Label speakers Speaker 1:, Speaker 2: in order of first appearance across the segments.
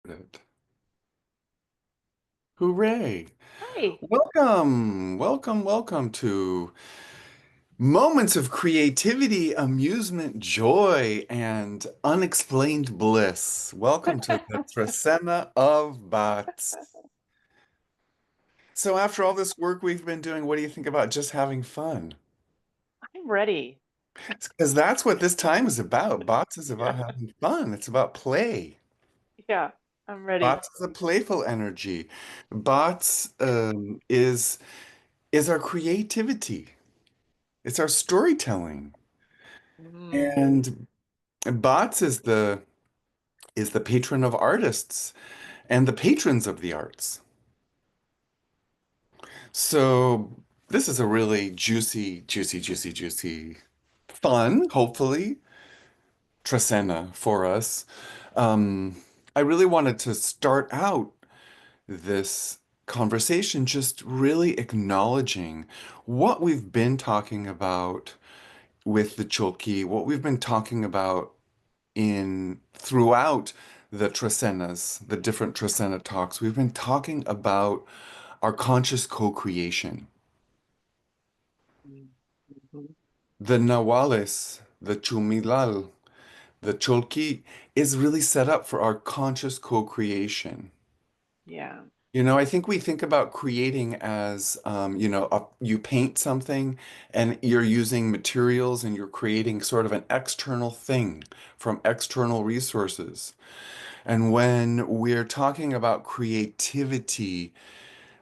Speaker 1: It. Hooray!
Speaker 2: Hi.
Speaker 1: Welcome to moments of creativity, amusement, joy, and unexplained bliss. Welcome to the Trecena of Batz. So after all this work we've been doing, what do you think about just having fun?
Speaker 2: I'm ready.
Speaker 1: Because that's what this time is about. Bots is about
Speaker 2: Yeah.
Speaker 1: having fun. It's about play.
Speaker 2: Yeah, I'm ready.
Speaker 1: Bots is a playful energy. Bots is our creativity. It's our storytelling.
Speaker 2: Mm,
Speaker 1: And Bots is the patron of artists and the patrons of the arts. So this is a really juicy, fun, hopefully, Trecena for us. Um, I really wanted to start out this conversation just really acknowledging what we've been talking about with the Chulki, what we've been talking about in throughout the Trecenas, the different Trecena talks, we've been talking about our conscious co-creation.
Speaker 2: mm, mhm.
Speaker 1: The Nahuales, the Chumilal, the Cholqui is really set up for our conscious co-creation.
Speaker 2: Yeah.
Speaker 1: I think we think about creating as, you paint something and you're using materials and you're creating sort of an external thing from external resources. And when we're talking about creativity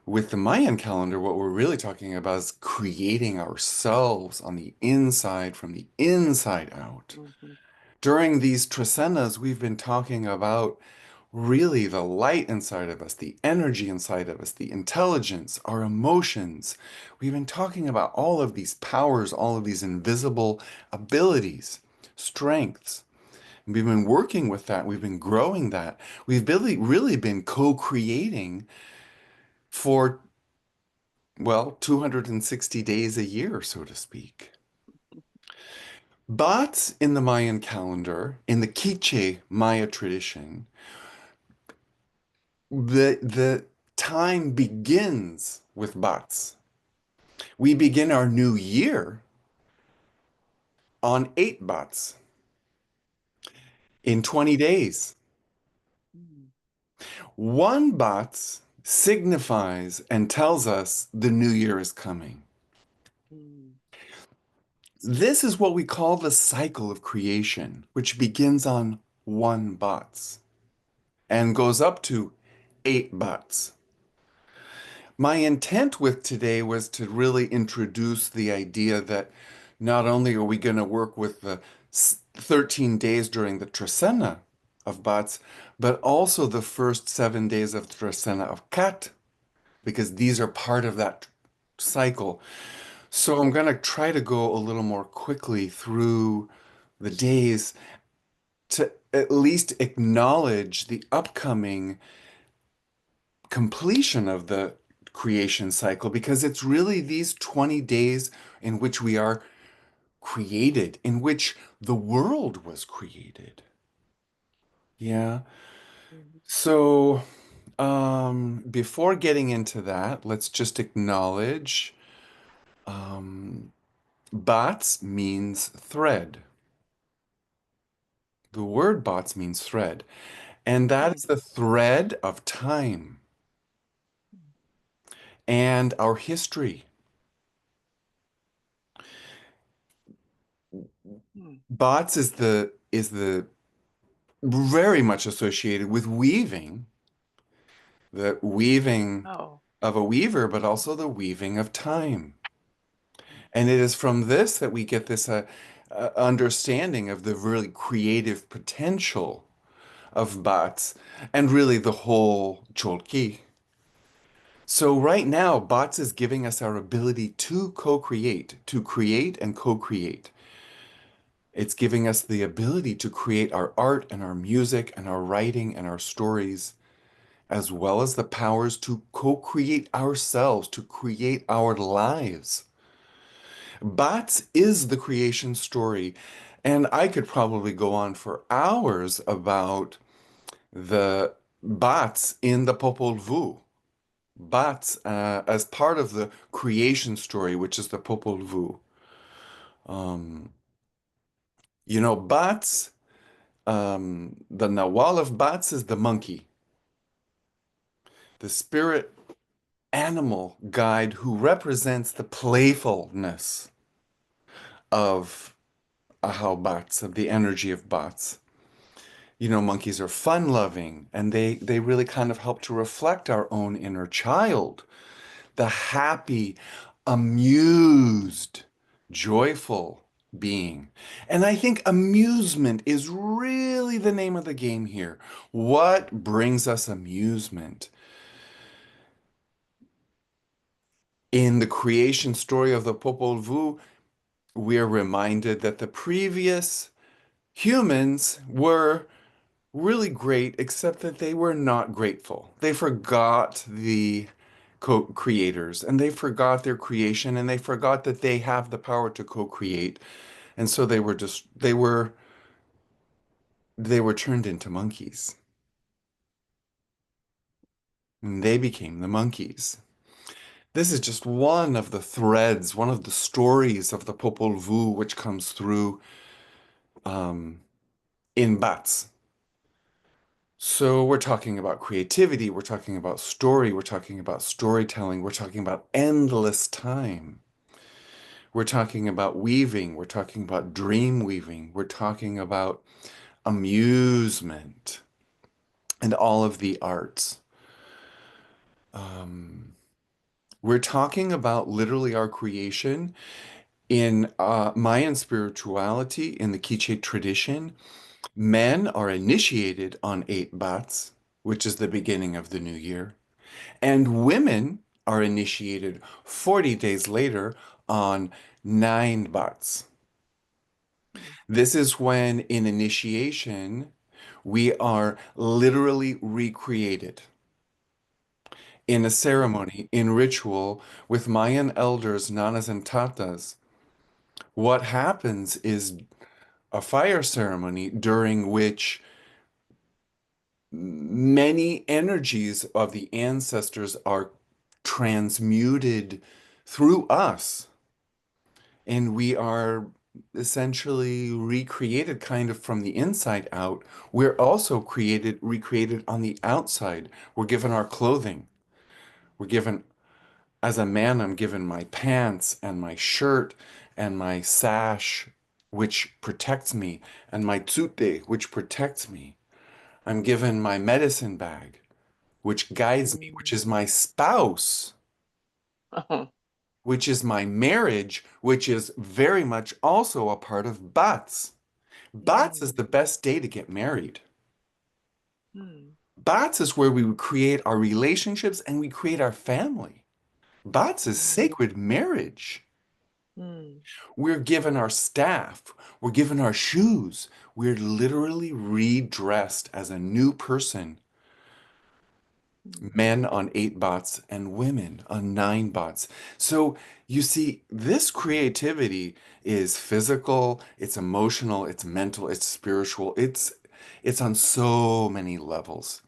Speaker 1: with the Mayan calendar, what we're really talking about is creating ourselves on the inside from the inside out.
Speaker 2: Mhm.
Speaker 1: During these Trecenas, we've been talking about really the light inside of us, the energy inside of us, the intelligence, our emotions. We've been talking about all of these powers, all of these invisible abilities, strengths. We've been working with that. We've been growing that. We've really been co-creating for, well, 260 days a year, so to speak. But in the Mayan calendar, in the Quiche Maya tradition, the time begins with Batz. We begin our new year on 8 Batz in 20 days.
Speaker 2: Mm,
Speaker 1: One Batz signifies and tells us the new year is coming.
Speaker 2: mm,
Speaker 1: This is what we call the cycle of creation, which begins on 1 Batz and goes up to 8 Batz. My intent with today was to really introduce the idea that not only are we going to work with the 13 days during the Trecena of Batz, but also the first 7 days of Trecena of Cat, because these are part of that cycle. So I'm going to try to go a little more quickly through the days to at least acknowledge the upcoming completion of the creation cycle because it's really these 20 days in which we are created, in which the world was created. Yeah.
Speaker 2: mhm.
Speaker 1: So, before getting into that, let's just acknowledge bots means thread. The word bots means thread, and that is
Speaker 2: Mm,
Speaker 1: the thread of time and our history.
Speaker 2: mm.
Speaker 1: Bots is the very much associated with weaving, the weaving
Speaker 2: Oh.
Speaker 1: of a weaver, but also the weaving of time. And it is from this that we get this understanding of the really creative potential of bots and really the whole Cholki. So right now, bots is giving us our ability to co-create, to create and co-create. It's giving us the ability to create our art and our music and our writing and our stories, as well as the powers to co-create ourselves, to create our lives. Bots is the creation story. And I could probably go on for hours about the Batz in the Popol Vuh. Batz, as part of the creation story, which is the Popol Vuh. Um, Batz, the Nawal of Batz is the monkey, the spirit animal guide who represents the playfulness of Ahau Batz, of the energy of Batz. Monkeys are fun-loving, and they really kind of help to reflect our own inner child, the happy, amused, joyful being. And I think amusement is really the name of the game here. What brings us amusement? In the creation story of the Popol Vuh, we're reminded that the previous humans were really great, except that they were not grateful. They forgot the co-creators and they forgot their creation and they forgot that they have the power to co-create. And so they were turned into monkeys. And they became the monkeys. This is just one of the threads, one of the stories of the Popol Vuh, which comes through um, in Batz. So we're talking about creativity, we're talking about story, we're talking about storytelling, we're talking about endless time. We're talking about weaving, we're talking about dream weaving, we're talking about amusement and all of the arts. Um, we're talking about literally our creation in Mayan spirituality, in the Quiche tradition. Men are initiated on 8 Bats, which is the beginning of the new year. And women are initiated 40 days later on 9 Bats.
Speaker 2: Mm.
Speaker 1: This is when, in initiation, we are literally recreated in a
Speaker 2: Mm.
Speaker 1: ceremony, in ritual, with Mayan elders, nanas and tatas. What happens is a fire ceremony during which many energies of the ancestors are transmuted through us, and we are essentially recreated kind of from the inside out. We're also recreated on the outside. We're given our clothing. We're given, as a man, I'm given my pants and my shirt and my sash, which protects me, and my tsute, which protects me. I'm given my medicine bag, which guides me, which
Speaker 2: Mm.
Speaker 1: is my spouse, which is my marriage, which is very much also a part of Bats. Bats is
Speaker 2: Mm.
Speaker 1: the best day to get married.
Speaker 2: Mm.
Speaker 1: Bats is where we create our relationships and we create our family. Bats is
Speaker 2: Mm.
Speaker 1: sacred marriage.
Speaker 2: Mm.
Speaker 1: We're given our staff, we're given our shoes. We're literally redressed as a new person.
Speaker 2: Mm.
Speaker 1: Men on 8 Bats and women on 9 Bats. So you see, this creativity is physical, it's emotional, it's mental, it's spiritual, it's on so many levels.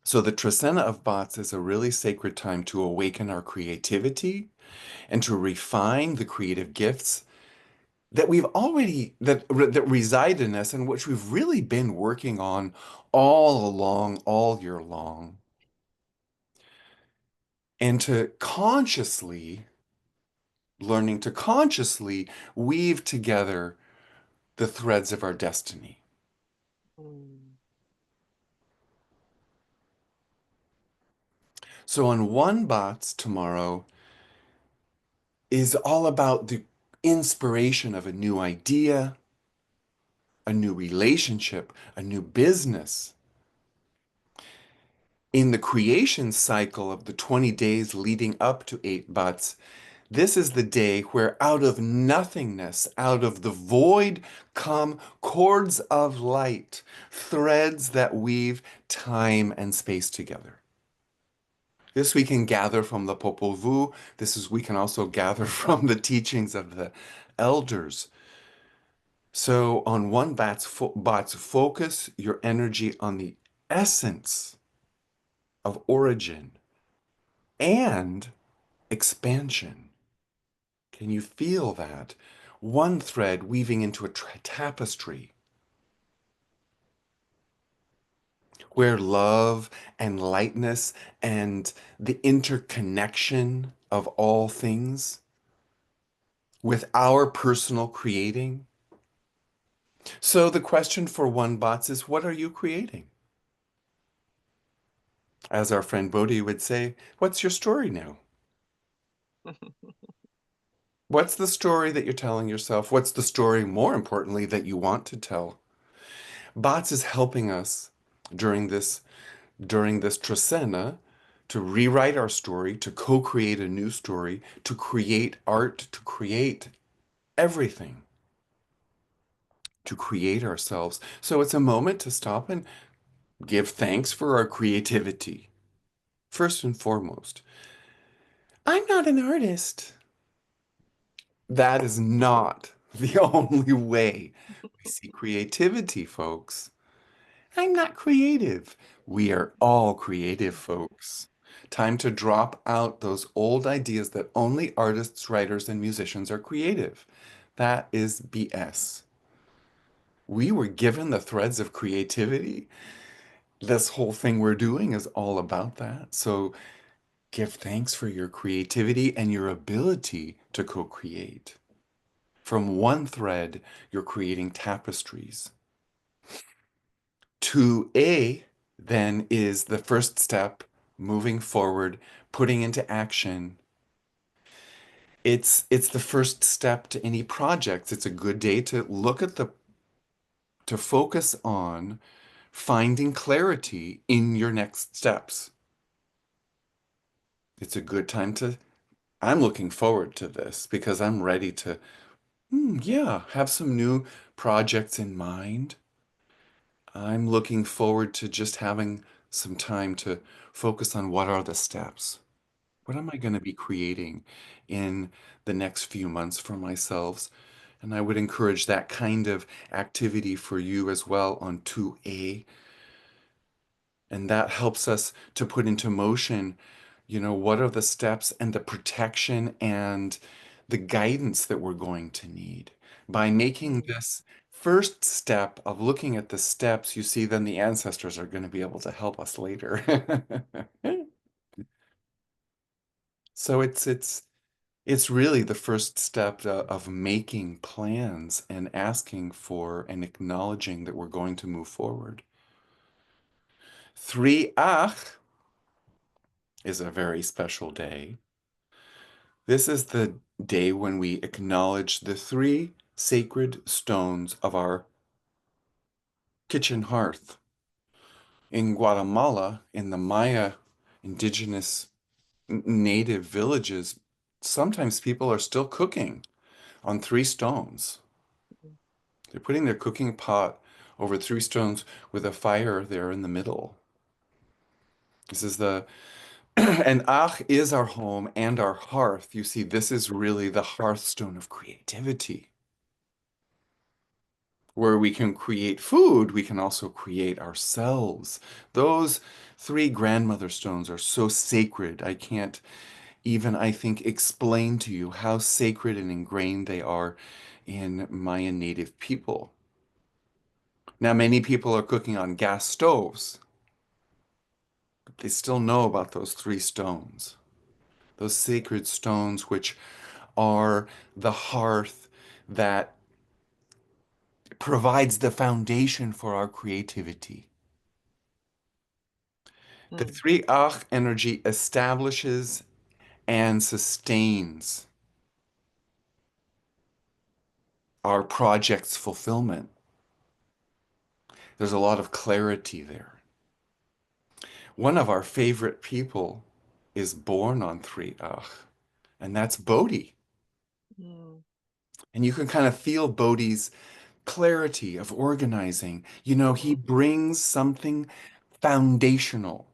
Speaker 1: So the Trecena of Batz is a really sacred time to awaken our creativity and to refine the creative gifts that we've already that reside in us and which we've really been working on all along, all year long. And to consciously, learning to consciously weave together the threads of our destiny.
Speaker 2: Mm.
Speaker 1: So on One Bots tomorrow is all about the inspiration of a new idea, a new relationship, a new business. In the creation cycle of the 20 days leading up to 8 Bots, this is the day where out of nothingness, out of the void, come cords of light, threads that weave time and space together. This we can gather from the Popol Vuh. We can also gather from the teachings of the elders. So on One Bat's focus your energy on the essence of origin and expansion. Can you feel that? One thread weaving into a tapestry where love and lightness and the interconnection of all things with our personal creating. So the question for one bots is, what are you creating? As our friend Bodhi would say, what's your story now? What's the story that you're telling yourself? What's the story, more importantly, that you want to tell? Bots is helping us during this Trecena to rewrite our story, to co-create a new story, to create art, to create everything, to create ourselves. So it's a moment to stop and give thanks for our creativity. First and foremost, I'm not an artist. That is not the only way we see creativity, folks. I'm not creative. We are all creative, folks. Time to drop out those old ideas that only artists, writers, and musicians are creative. That is BS. We were given the threads of creativity. This whole thing we're doing is all about that. So give thanks for your creativity and your ability to co-create. From one thread, you're creating tapestries. 2A then is the first step, moving forward, putting into action. It's the first step to any projects. It's a good day to look at to focus on finding clarity in your next steps. It's a good time to, I'm looking forward to this because I'm ready to, yeah, have some new projects in mind. I'm looking forward to just having some time to focus on what are the steps. What am I going to be creating in the next few months for myself? And I would encourage that kind of activity for you as well on 2A. And that helps us to put into motion, what are the steps and the protection and the guidance that we're going to need. By making
Speaker 2: Mm,
Speaker 1: this first step of looking at the steps, you see, then the ancestors are going to be able to help us later. So it's really the first step of making plans and asking for and acknowledging that we're going to move forward. 3ach is a very special day. This is the day when we acknowledge the three sacred stones of our kitchen hearth. In Guatemala, in the Maya indigenous native villages, sometimes people are still cooking on three stones.
Speaker 2: mm,
Speaker 1: They're putting their cooking pot over three stones with a fire there in the middle. This is and Ach is our home and our hearth. You see, this is really the hearthstone of creativity, where we can create food, we can also create ourselves. Those three grandmother stones are so sacred. I can't even, I think, explain to you how sacred and ingrained they are in Mayan native people. Now, many people are cooking on gas stoves, but they still know about those three stones, those sacred stones, which are the hearth that provides the foundation for our creativity. The
Speaker 2: mm,
Speaker 1: 3-Ach energy establishes and sustains our project's fulfillment. There's a lot of clarity there. One of our favorite people is born on 3-Ach, and that's Bodhi.
Speaker 2: mm,
Speaker 1: And you can kind of feel Bodhi's clarity of organizing. He
Speaker 2: mhm,
Speaker 1: brings something foundational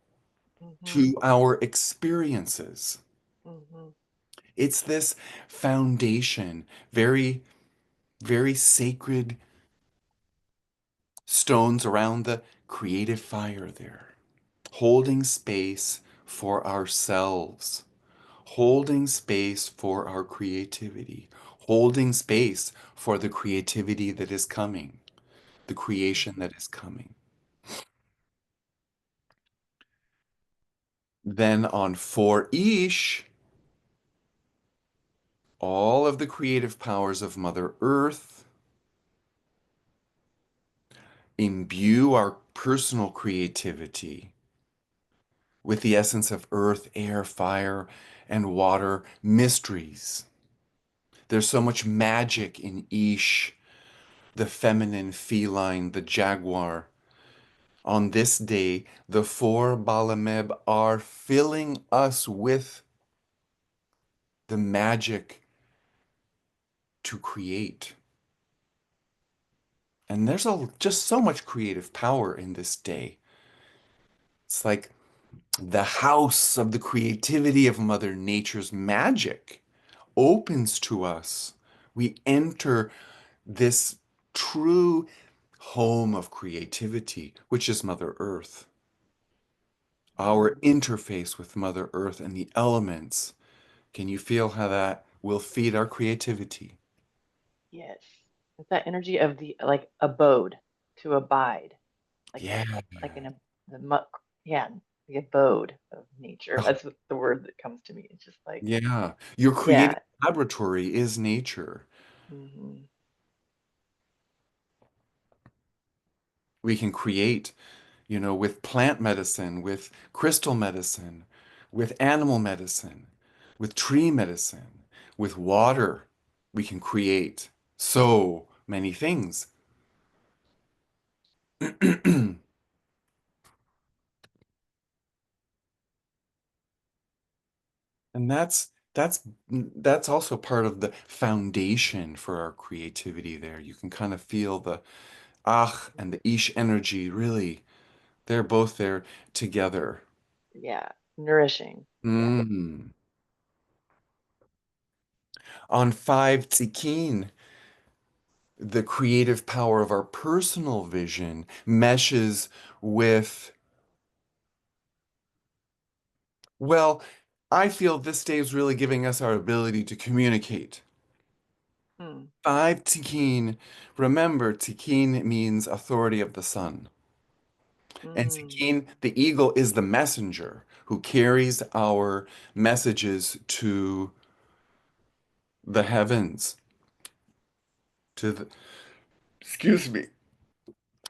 Speaker 2: mhm,
Speaker 1: to our experiences.
Speaker 2: mhm,
Speaker 1: It's this foundation, very, very sacred stones around the creative fire there, holding space for ourselves, holding space for our creativity, holding space for the creativity that is coming, the creation that is coming. Then on 4-ish, all of the creative powers of Mother Earth imbue our personal creativity with the essence of earth, air, fire, and water mysteries. There's so much magic in Ish, the feminine feline, the jaguar. On this day, the four Balameb are filling us with the magic to create. And there's just so much creative power in this day. It's like the house of the creativity of Mother Nature's magic opens to us. We enter this true home of creativity, which is Mother Earth. Our
Speaker 2: Mm.
Speaker 1: interface with Mother Earth and the elements. Can you feel how that will feed our creativity?
Speaker 2: Yes. It's that energy of the like abode, to abide, like
Speaker 1: Yeah.
Speaker 2: the muck, yeah, the abode of nature.
Speaker 1: Oh,
Speaker 2: That's the word that comes to me. It's just like,
Speaker 1: yeah. Your creative
Speaker 2: yeah.
Speaker 1: laboratory is nature.
Speaker 2: Hmm.
Speaker 1: We can create, with plant medicine, with crystal medicine, with animal medicine, with tree medicine, with water. We can create so many things. And that's also part of the foundation for our creativity there. You can kind of feel the ach and the ish energy really. They're both there together.
Speaker 2: Yeah. Nourishing. Yeah.
Speaker 1: Mm. On 5 Tzikeen, the creative power of our personal vision meshes with, well, I feel this day is really giving us our ability to communicate.
Speaker 2: Hmm.
Speaker 1: 5 Tzikeen, remember, Tzikeen means authority of the sun. And
Speaker 2: Mm.
Speaker 1: Tzikeen, the eagle, is the messenger who carries our messages to the heavens, to the, excuse me,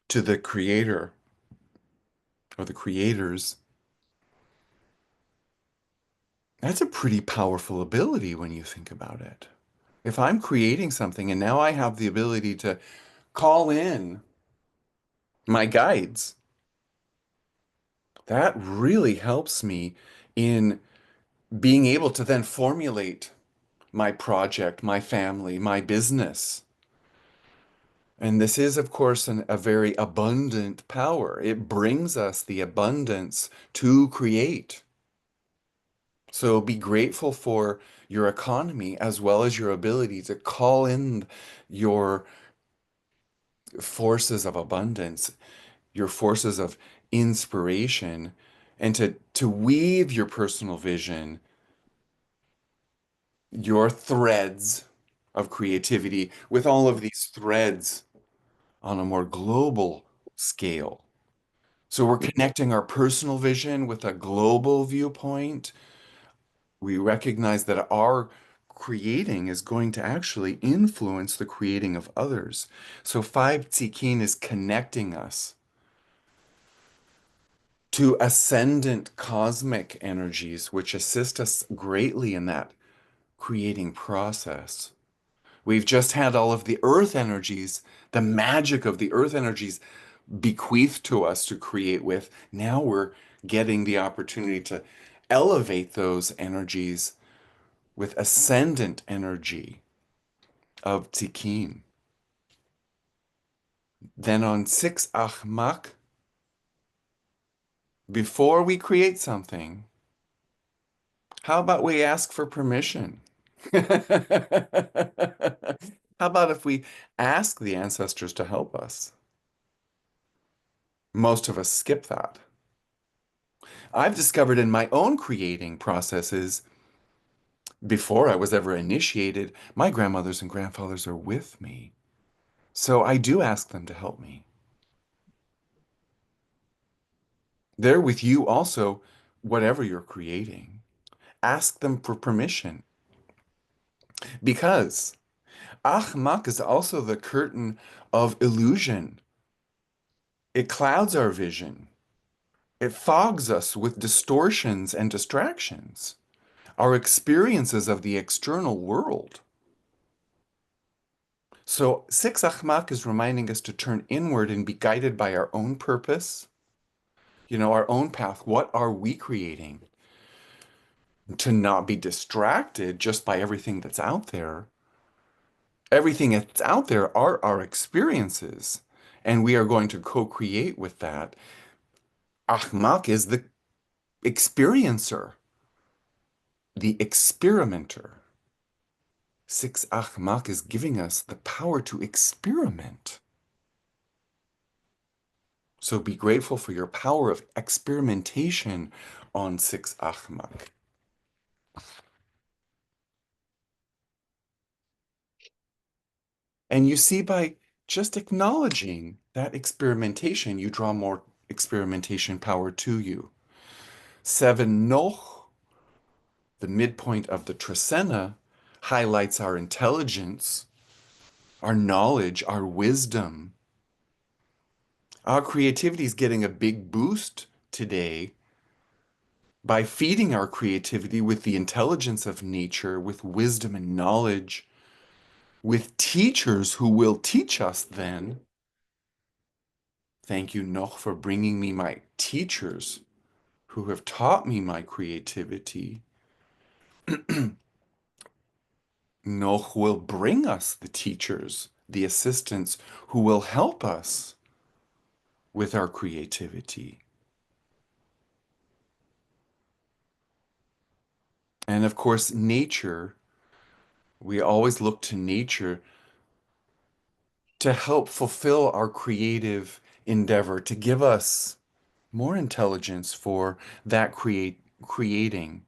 Speaker 1: to the creator or the creators. That's a pretty powerful ability when you think about it. If I'm creating something and now I have the ability to call in my guides, that really helps me in being able to then formulate my project, my family, my business. And this is, of course, a very abundant power. It brings us the abundance to create. So be grateful for your economy as well as your ability to call in your forces of abundance, your forces of inspiration, and to weave your personal vision, your threads of creativity with all of these threads on a more global scale. So we're connecting our personal vision with a global viewpoint. We recognize that our creating is going to actually influence the creating of others. So 5 Tzikeen is connecting us to ascendant cosmic energies, which assist us greatly in that creating process. We've just had all of the earth energies, the magic of the earth energies bequeathed to us to create with. Now we're getting the opportunity to elevate those energies with ascendant energy of Tikkun. Then on 6 Achmak, before we create something, how about we ask for permission? How about if we ask the ancestors to help us? Most of us skip that. I've discovered in my own creating processes, before I was ever initiated, my grandmothers and grandfathers are with me. So I do ask them to help me. They're with you also, whatever you're creating. Ask them for permission because Achmak is also the curtain of illusion. It clouds our vision. It fogs us with distortions and distractions, our experiences of the external world. So, six Achmak is reminding us to turn inward and be guided by our own purpose, our own path. What are we creating? To not be distracted just by everything that's out there. Everything that's out there are our experiences, and we are going to co-create with that. Achmak is the experiencer, the experimenter. Six Achmak is giving us the power to experiment. So be grateful for your power of experimentation on six Achmak. And you see, by just acknowledging that experimentation, you draw more experimentation power to you. Seven Noch, the midpoint of the Trecena, highlights our intelligence, our knowledge, our wisdom. Our creativity is getting a big boost today by feeding our creativity with the intelligence of nature, with wisdom and knowledge, with teachers who will teach us then. Thank you, Noch, for bringing me my teachers who have taught me my creativity. Noch will bring us the teachers, the assistants who will help us with our creativity. And of course, nature, we always look to nature to help fulfill our creative endeavor, to give us more intelligence for that creating.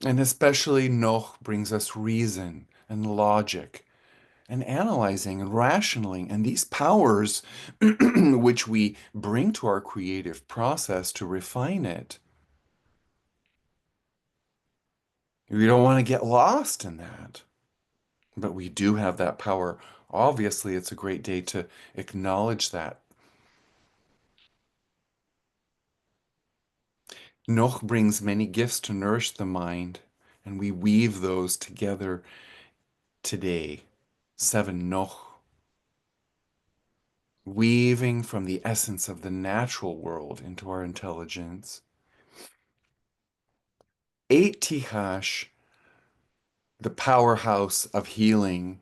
Speaker 1: And especially Noch brings us reason and logic and analyzing and rationaling and these powers which we bring to our creative process to refine it. We don't want to get lost in that, but we do have that power. Obviously, it's a great day to acknowledge that. Noch brings many gifts to nourish the mind, and we weave those together today. Seven Noch, weaving from the essence of the natural world into our intelligence. Eight Tihash, the powerhouse of healing.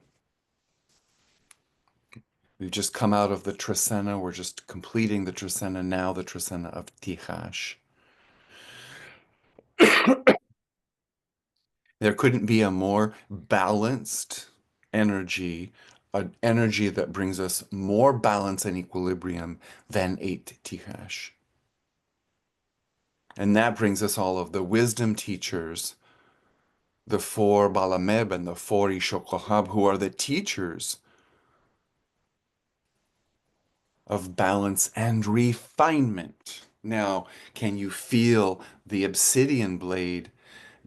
Speaker 1: We've just come out of the Trecena. We're just completing the Trecena now, the Trecena of Tihash. There couldn't be a more balanced energy, an energy that brings us more balance and equilibrium than eight Tihash. And that brings us all of the wisdom teachers, the four Balameb and the four Ishokohab, who are the teachers of balance and refinement. Now, can you feel the obsidian blade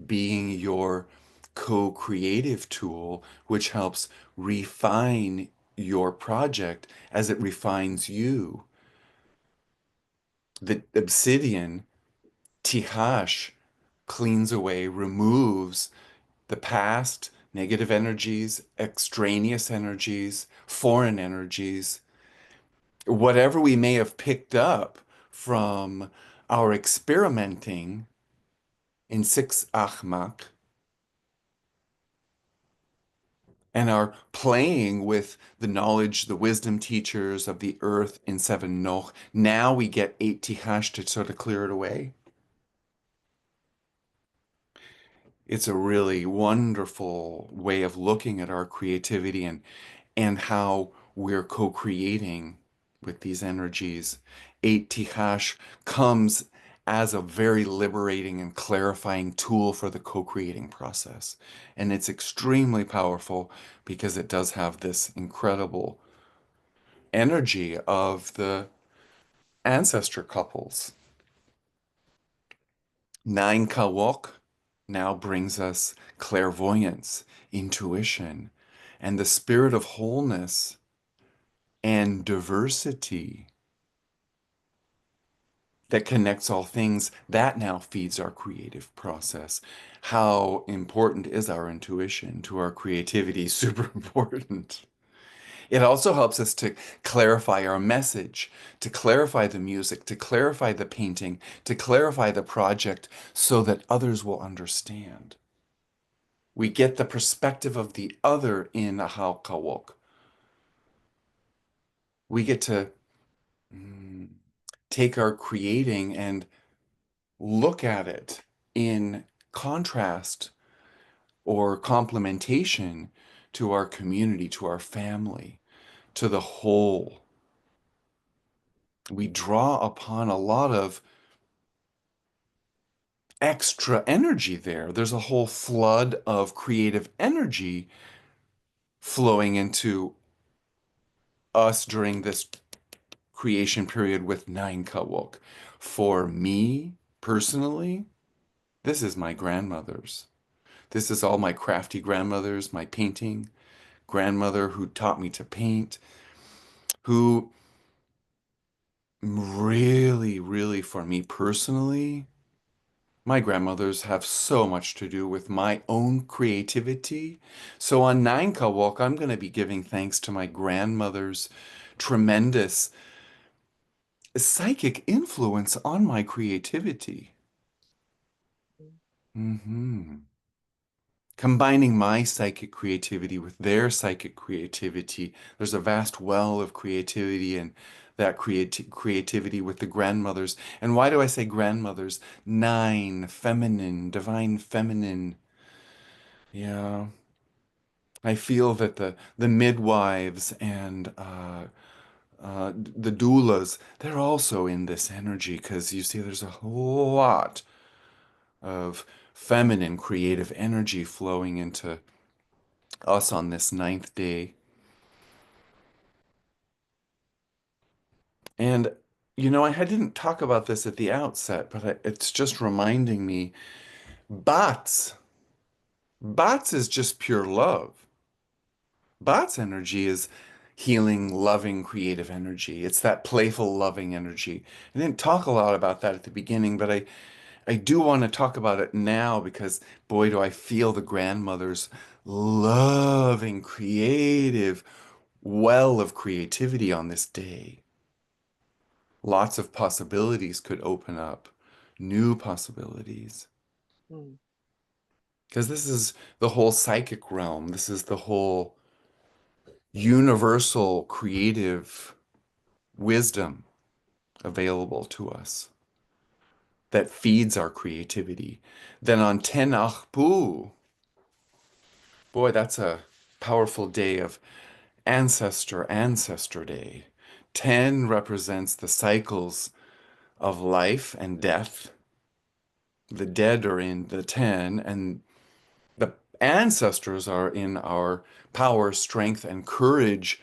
Speaker 1: being your co-creative tool, which helps refine your project as it refines you? The obsidian, Tihash, cleans away, removes the past, negative energies, extraneous energies, foreign energies, whatever we may have picked up from our experimenting in six Achmak and our playing with the knowledge, the wisdom teachers of the earth in seven Noch. Now we get eight Tihash to sort of clear it away. It's a really wonderful way of looking at our creativity, and and how we're co-creating with these energies. Eight Tihash comes as a very liberating and clarifying tool for the co-creating process. And it's extremely powerful because it does have this incredible energy of the ancestor couples. Nine Kawok now brings us clairvoyance, intuition, and the spirit of wholeness and diversity that connects all things. That now feeds our creative process. How important is our intuition to our creativity? Super important. It also helps us to clarify our message, to clarify the music, to clarify the painting, to clarify the project so that others will understand. We get the perspective of the other in a Kawok. We get to mm, take our creating and look at it in contrast or complementation to our community, to our family, to the whole. We draw upon a lot of extra energy there. There's a whole flood of creative energy flowing into us during this creation period with nine Kawok. For me personally, this is my grandmother's. This is all my crafty grandmothers, my painting grandmother who taught me to paint, who really, really, for me personally, my grandmothers have so much to do with my own creativity. So on Nine Kawok, I'm going to be giving thanks to my grandmother's tremendous psychic influence on my creativity. hmm Combining my psychic creativity with their psychic creativity, there's a vast well of creativity and that creativity with the grandmothers. And why do I say grandmothers? Nine, feminine, divine feminine. Yeah, I feel that the midwives and the doulas, they're also in this energy because you see, there's a whole lot of feminine creative energy flowing into us on this ninth day. And, I didn't talk about this at the outset, but it's just reminding me, Batz, Batz is just pure love. Batz energy is healing, loving, creative energy. It's that playful, loving energy. I didn't talk a lot about that at the beginning, but I do want to talk about it now because, boy, do I feel the grandmother's loving, creative well of creativity on this day. Lots of possibilities could open up, new possibilities.
Speaker 2: Mm.
Speaker 1: Because this is the whole psychic realm. This is the whole universal creative wisdom available to us that feeds our creativity. Then on Ten Achpu, boy, that's a powerful day of ancestor day. 10 represents the cycles of life and death. The dead are in the 10, and the ancestors are in our power, strength, and courage,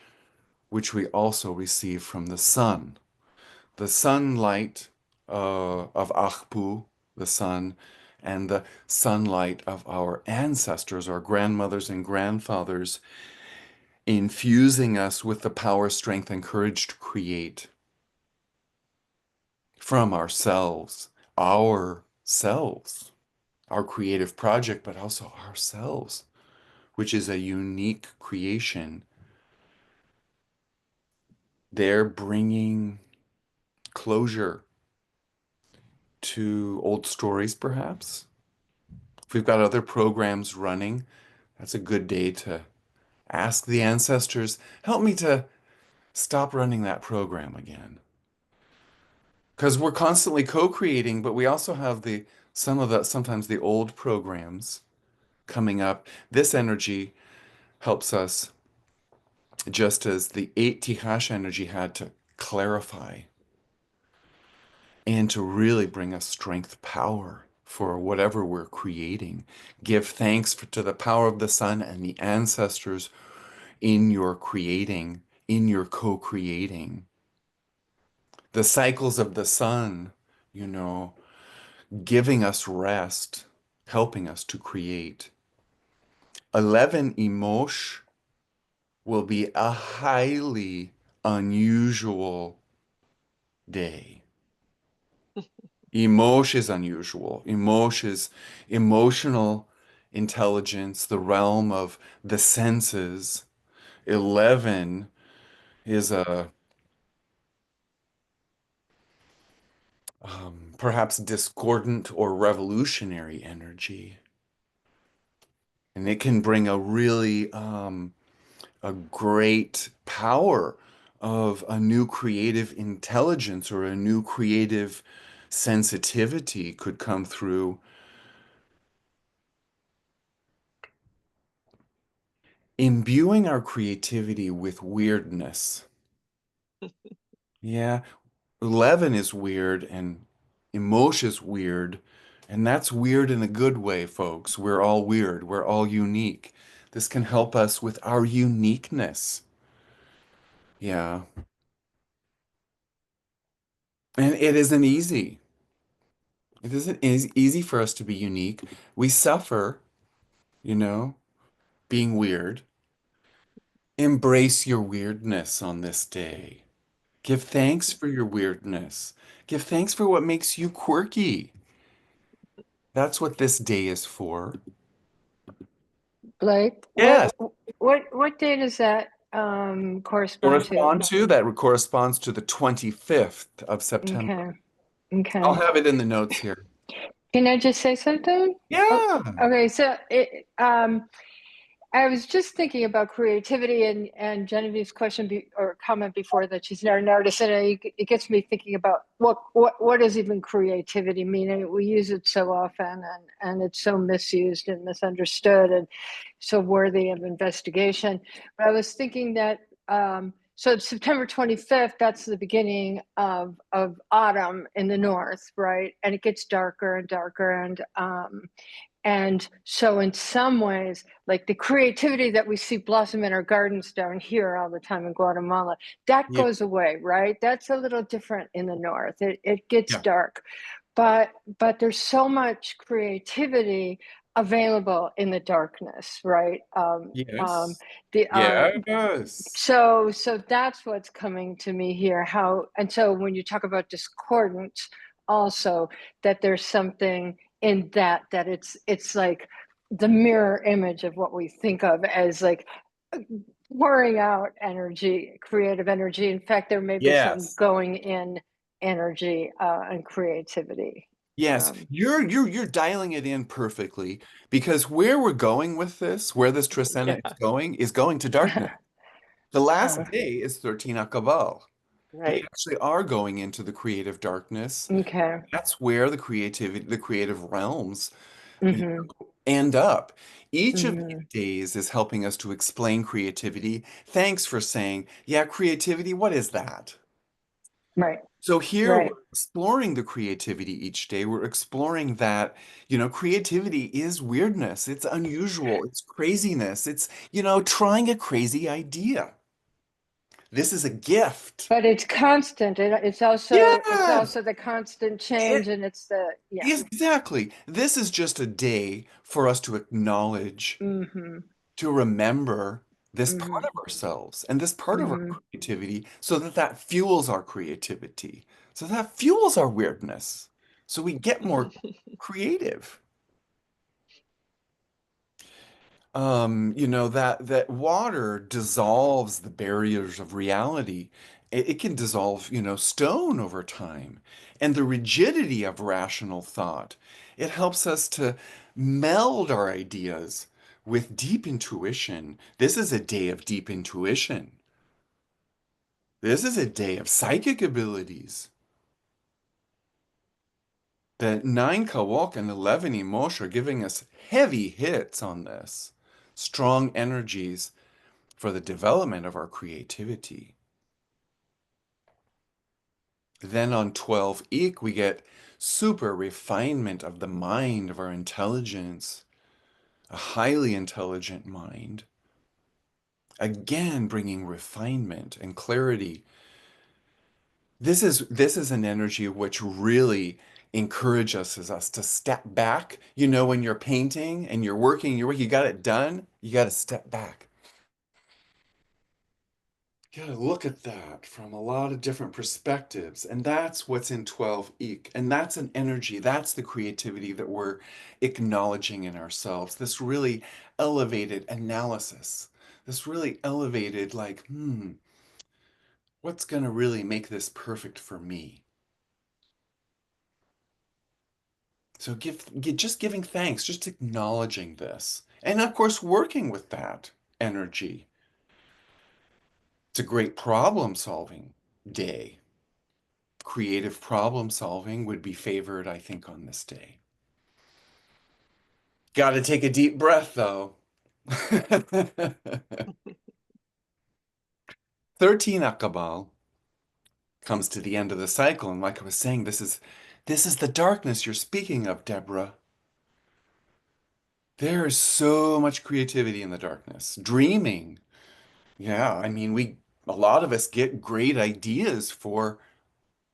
Speaker 1: which we also receive from the sun. The sunlight of Achpu, the sun, and the sunlight of our ancestors, our grandmothers and grandfathers, infusing us with the power, strength, and courage to create from ourselves, our creative project, but also ourselves, which is a unique creation. They're bringing closure to old stories, perhaps. If we've got other programs running, that's a good day to ask the ancestors, help me to stop running that program again. Because we're constantly co-creating, but we also have sometimes the old programs coming up. This energy helps us just as the 8 Tihash energy had to clarify and to really bring us strength, power for whatever we're creating. Give thanks to the power of the sun and the ancestors in your creating, in your co-creating. The cycles of the sun, you know, giving us rest, helping us to create. 11 Emosh will be a highly unusual day. Emotion is unusual. Emotion is emotional intelligence, the realm of the senses. 11 is a perhaps discordant or revolutionary energy. And it can bring a great power of a new creative intelligence or a new creative sensitivity could come through, imbuing our creativity with weirdness. Yeah, 11 is weird and emotion is weird, and that's weird in a good way, folks. We're all weird, we're all unique. This can help us with our uniqueness. Yeah, and it isn't easy. It isn't easy for us to be unique. We suffer, you know, being weird. Embrace your weirdness on this day. Give thanks for your weirdness. Give thanks for what makes you quirky. That's what this day is for.
Speaker 3: Blake,
Speaker 1: Yes.
Speaker 3: what date does that correspond to?
Speaker 1: That corresponds to the 25th of September.
Speaker 3: Okay,
Speaker 1: I'll
Speaker 3: okay.
Speaker 1: have it in the notes here.
Speaker 3: Can I just say something? Oh,
Speaker 1: Yeah.
Speaker 3: okay. So I was just thinking about creativity and Genevieve's question or comment before that she's not an artist, and it gets me thinking about what does even creativity mean? I mean, we use it so often, and it's so misused and misunderstood, and so worthy of investigation. But I was thinking that so September 25th, that's the beginning of autumn in the north, right? And it gets darker and darker, and so, in some ways, like the creativity that we see blossom in our gardens down here all the time in Guatemala, that
Speaker 1: Yeah.
Speaker 3: goes away, right? That's a little different in the north. It gets
Speaker 1: Yeah.
Speaker 3: dark, but there's so much creativity available in the darkness, right?
Speaker 1: Yes.
Speaker 3: The
Speaker 1: Yes.
Speaker 3: so that's what's coming to me here. How and so when you talk about discordance, also that there's something in that it's like the mirror image of what we think of as like pouring out energy, creative energy. In fact, there may be some
Speaker 1: Yes.
Speaker 3: going in energy and creativity.
Speaker 1: Yes,
Speaker 3: Um,
Speaker 1: you're dialing it in perfectly because where we're going with this, where this Trecena
Speaker 3: yeah.
Speaker 1: is going to darkness. The last
Speaker 3: Uh,
Speaker 1: day is 13 Akabal. We
Speaker 2: Right.
Speaker 1: actually are going into the creative darkness.
Speaker 3: okay.
Speaker 1: That's where the creative realms
Speaker 3: Mm-hmm.
Speaker 1: end up. Each of these
Speaker 3: Mm-hmm.
Speaker 1: days is helping us to explain creativity. Thanks for saying, yeah, creativity, what is that?
Speaker 3: Right.
Speaker 1: So here we're
Speaker 3: Right.
Speaker 1: exploring the creativity each day. We're exploring that, creativity is weirdness. It's unusual. It's craziness. It's, trying a crazy idea. This is a gift.
Speaker 3: But it's constant. It's
Speaker 1: Yes,
Speaker 3: also the constant
Speaker 1: it
Speaker 3: change, and it's the yeah.
Speaker 1: is exactly. This is just a day for us to acknowledge,
Speaker 3: Mm-hmm.
Speaker 1: to remember this part
Speaker 3: Mm-hmm.
Speaker 1: of ourselves and this part of our
Speaker 3: Mm-hmm.
Speaker 1: creativity so that that fuels our creativity. So that fuels our weirdness. So we get more creative. That water dissolves the barriers of reality. It can dissolve, stone over time. And the rigidity of rational thought, it helps us to meld our ideas with deep intuition. This is a day of deep intuition. This is a day of psychic abilities. The 9 Kawok and 11 Emosh are giving us heavy hits on this. Strong energies. for the development of our creativity. Then on 12 ik, we get super refinement of the mind, of our intelligence, a highly intelligent mind. Again, bringing refinement and clarity. This is an energy which really encourages us to step back. You know, when you're painting and you're working, you got it done, you got to step back. You got to look at that from a lot of different perspectives. And that's what's in 12 ik. And that's an energy, that's the creativity that we're acknowledging in ourselves. This really elevated analysis, this really elevated, like, what's going to really make this perfect for me? So just giving thanks, just acknowledging this. And of course, working with that energy. It's a great problem solving day. Creative problem solving would be favored, I think, on this day. Got to take a deep breath, though. 13 Akabal comes to the end of the cycle. And like I was saying, this is the darkness you're speaking of, Deborah. There is so much creativity in the darkness. Dreaming. Yeah, I mean, a lot of us get great ideas for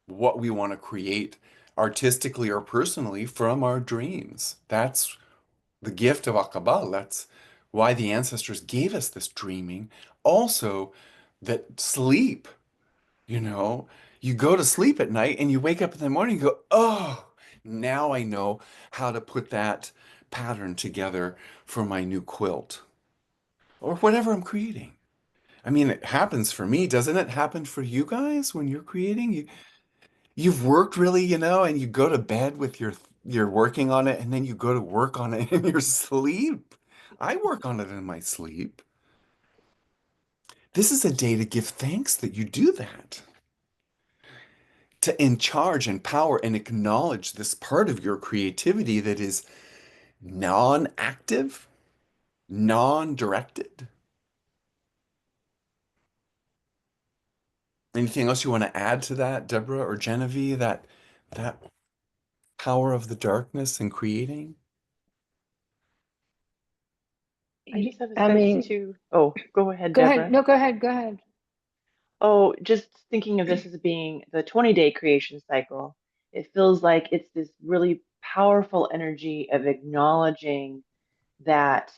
Speaker 1: what we want to create artistically or personally from our dreams. That's the gift of Akabal. That's why the ancestors gave us this dreaming. Also, that sleep, you know, you go to sleep at night and you wake up in the morning and you go, oh, now I know how to put that pattern together for my new quilt or whatever I'm creating. I mean, it happens for me. Doesn't it happen for you guys when you're creating? You've worked really, and you go to bed with you're working on it, and then you go to work on it in your sleep. I work on it in my sleep. This is a day to give thanks that you do that. To in charge and power and acknowledge this part of your creativity that is non-active, non-directed. Anything else you want to add to that, Deborah or Genevieve, that power of the darkness in creating?
Speaker 2: I just have a
Speaker 3: I
Speaker 2: sense
Speaker 3: mean,
Speaker 2: too. Oh, go ahead,
Speaker 3: go ahead.
Speaker 2: Deborah.
Speaker 3: No, go ahead. Go ahead.
Speaker 2: Oh, just thinking of this as being the 20-day creation cycle, it feels like it's this really powerful energy of acknowledging that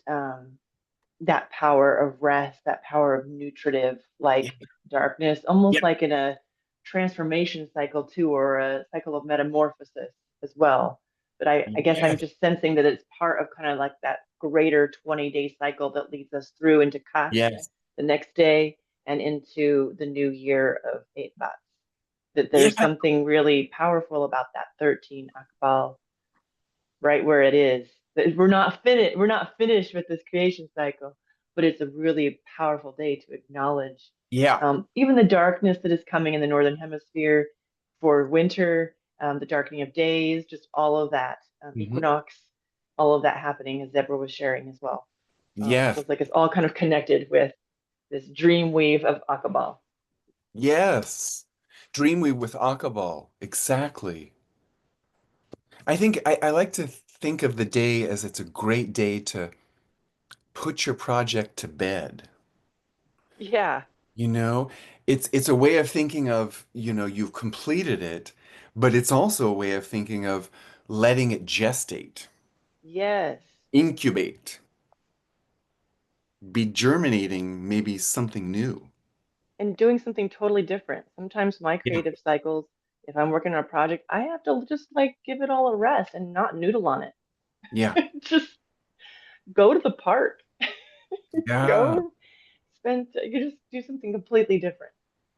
Speaker 2: that power of rest, that power of nutritive,
Speaker 1: Yeah.
Speaker 2: like darkness, almost like in a transformation cycle too, or a cycle of metamorphosis as well. But I guess I'm
Speaker 1: Yes.
Speaker 2: just sensing that it's part of kind of like that greater 20-day cycle that leads us through into Kat
Speaker 1: Yes.
Speaker 2: the next day and into the new year of 8 Batz. That there's
Speaker 1: Yeah.
Speaker 2: something really powerful about that 13 Akbal right where it is. That we're not finished with this creation cycle, but it's a really powerful day to acknowledge
Speaker 1: Yeah.
Speaker 2: even the darkness that is coming in the northern hemisphere for winter, the darkening of days, just all of that
Speaker 1: Mhm.
Speaker 2: equinox, all of that happening as Deborah was sharing as well.
Speaker 1: Yes.
Speaker 2: Feels like it's all kind of connected with this dream weave of Akabal.
Speaker 1: Yes. Dreamweave with Akabal. Exactly. I think I like to think of the day as it's a great day to put your project to bed.
Speaker 2: Yeah.
Speaker 1: You know, it's a way of thinking of, you've completed it, but it's also a way of thinking of letting it gestate,
Speaker 2: Yes.
Speaker 1: incubate, be germinating maybe something new.
Speaker 2: And doing something totally different. Sometimes my
Speaker 1: Yeah.
Speaker 2: creative cycles, if I'm working on a project, I have to just like give it all a rest and not noodle on it.
Speaker 1: Yeah.
Speaker 2: Just go to the park,
Speaker 1: Yeah.
Speaker 2: go spend, you just do something completely different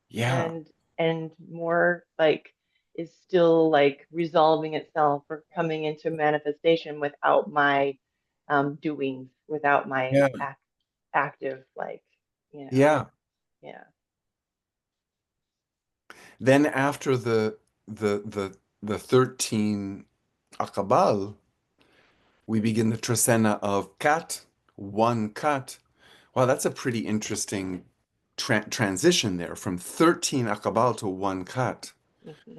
Speaker 1: Yeah.
Speaker 2: and more like is still like resolving itself or coming into manifestation without my doings, without my
Speaker 1: Yeah.
Speaker 2: active like, you know,
Speaker 1: Yeah.
Speaker 2: yeah.
Speaker 1: Then after the 13 Akabal, we begin the Trecena of Kat, one cut, Wow, that's a pretty interesting transition there from 13 akabal to one cut.
Speaker 2: Hmm.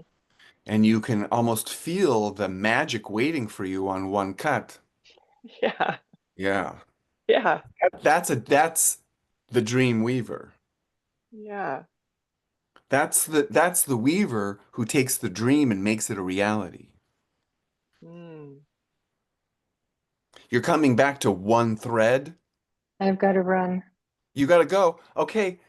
Speaker 1: And you can almost feel the magic waiting for you on one cut.
Speaker 2: Yeah.
Speaker 1: Yeah.
Speaker 2: Yeah.
Speaker 1: That's the dream weaver.
Speaker 2: Yeah.
Speaker 1: That's the weaver who takes the dream and makes it a reality.
Speaker 2: Mm.
Speaker 1: You're coming back to one thread.
Speaker 3: I've got to run.
Speaker 1: You got to go. Okay,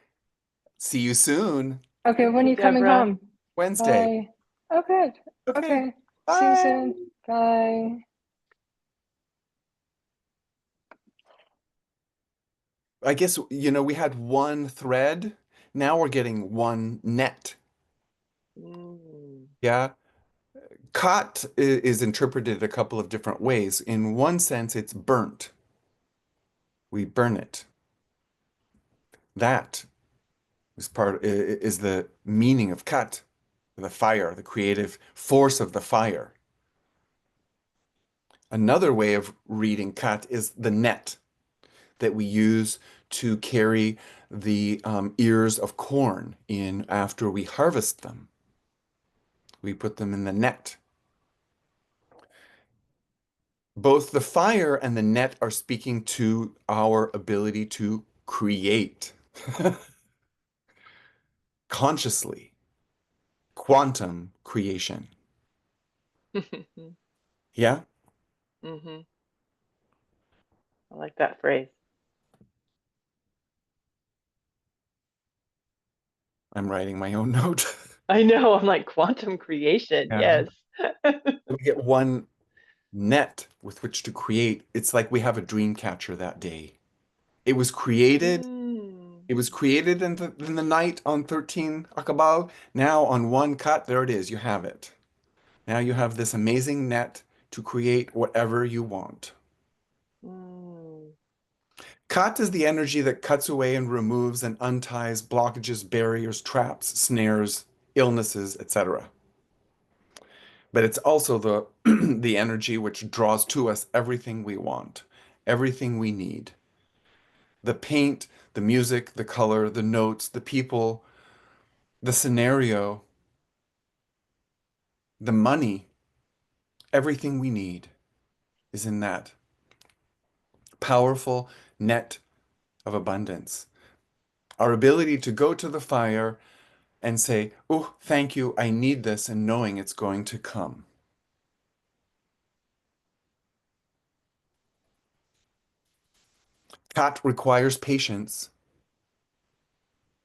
Speaker 1: see you soon.
Speaker 3: Okay,
Speaker 2: Thank
Speaker 3: when are
Speaker 2: you,
Speaker 3: you coming
Speaker 2: Deborah.
Speaker 3: home?
Speaker 1: Wednesday.
Speaker 3: Bye. Oh, good.
Speaker 1: Okay.
Speaker 3: Okay. See you
Speaker 1: Bye.
Speaker 3: soon. Bye.
Speaker 1: I guess, we had one thread. Now we're getting one net.
Speaker 2: Mm.
Speaker 1: Yeah. Caught is interpreted a couple of different ways. In one sense, it's burnt. We burn it. That is the meaning of cut, the fire, the creative force of the fire. Another way of reading cut is the net that we use to carry the ears of corn in after we harvest them. We put them in the net. Both the fire and the net are speaking to our ability to create consciously, quantum creation. Yeah,
Speaker 2: Hmm. I like that phrase.
Speaker 1: I'm writing my own note.
Speaker 2: I know. I'm like quantum creation.
Speaker 1: Yeah.
Speaker 2: Yes.
Speaker 1: We get one net with which to create. It's like we have a dream catcher that day. It was created.
Speaker 2: Mm.
Speaker 1: It was created in the night on 13 Akabal. Now on one cut, there it is. You have it. Now you have this amazing net to create whatever you want.
Speaker 2: Mm.
Speaker 1: Kat is the energy that cuts away and removes and unties blockages, barriers, traps, snares, illnesses, etc. But it's also the the energy which draws to us everything we want, everything we need. The paint, the music, the color, the notes, the people, the scenario, the money, everything we need is in that powerful net of abundance. Our ability to go to the fire and say, "Oh, thank you, I need this," and knowing it's going to come. Kat requires patience,